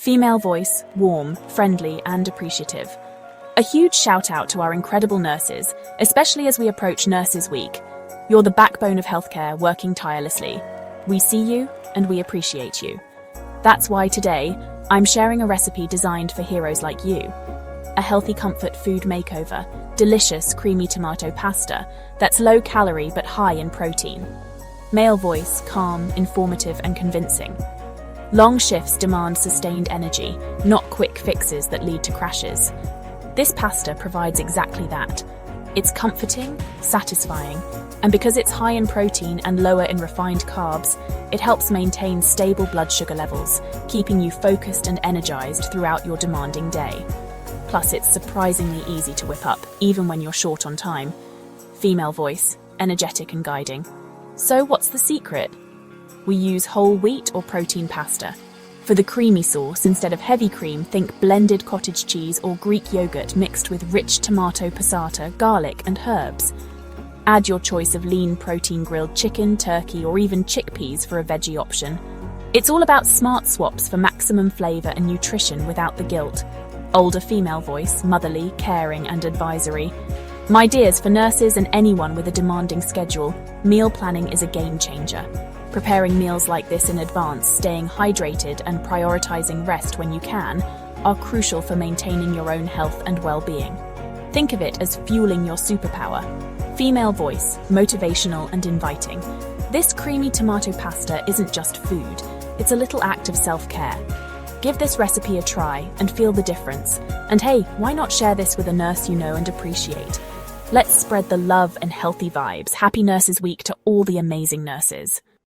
Female voice, warm, friendly, and appreciative. A huge shout out to our incredible nurses, especially as we approach Nurses Week. You're the backbone of healthcare, working tirelessly. We see you and we appreciate you. That's why today, I'm sharing a recipe designed for heroes like you. A healthy comfort food makeover, delicious creamy tomato pasta that's low calorie but high in protein. Male voice, calm, informative, and convincing. Long shifts demand sustained energy, not quick fixes that lead to crashes. This pasta provides exactly that. It's comforting, satisfying, and because it's high in protein and lower in refined carbs, it helps maintain stable blood sugar levels, keeping you focused and energized throughout your demanding day. Plus, it's surprisingly easy to whip up, even when you're short on time. Female voice, energetic and guiding. So what's the secret? We use whole wheat or protein pasta. For the creamy sauce, instead of heavy cream, think blended cottage cheese or Greek yogurt mixed with rich tomato passata, garlic, and herbs. Add your choice of lean protein grilled chicken, turkey, or even chickpeas for a veggie option. It's all about smart swaps for maximum flavor and nutrition without the guilt. Older female voice, motherly, caring, and advisory. My dears, for nurses and anyone with a demanding schedule, meal planning is a game changer. Preparing meals like this in advance, staying hydrated, and prioritizing rest when you can are crucial for maintaining your own health and well-being. Think of it as fueling your superpower. Female voice, motivational and inviting. This creamy tomato pasta isn't just food, it's a little act of self-care. Give this recipe a try and feel the difference. And hey, why not share this with a nurse you know and appreciate? Let's spread the love and healthy vibes. Happy Nurses Week to all the amazing nurses.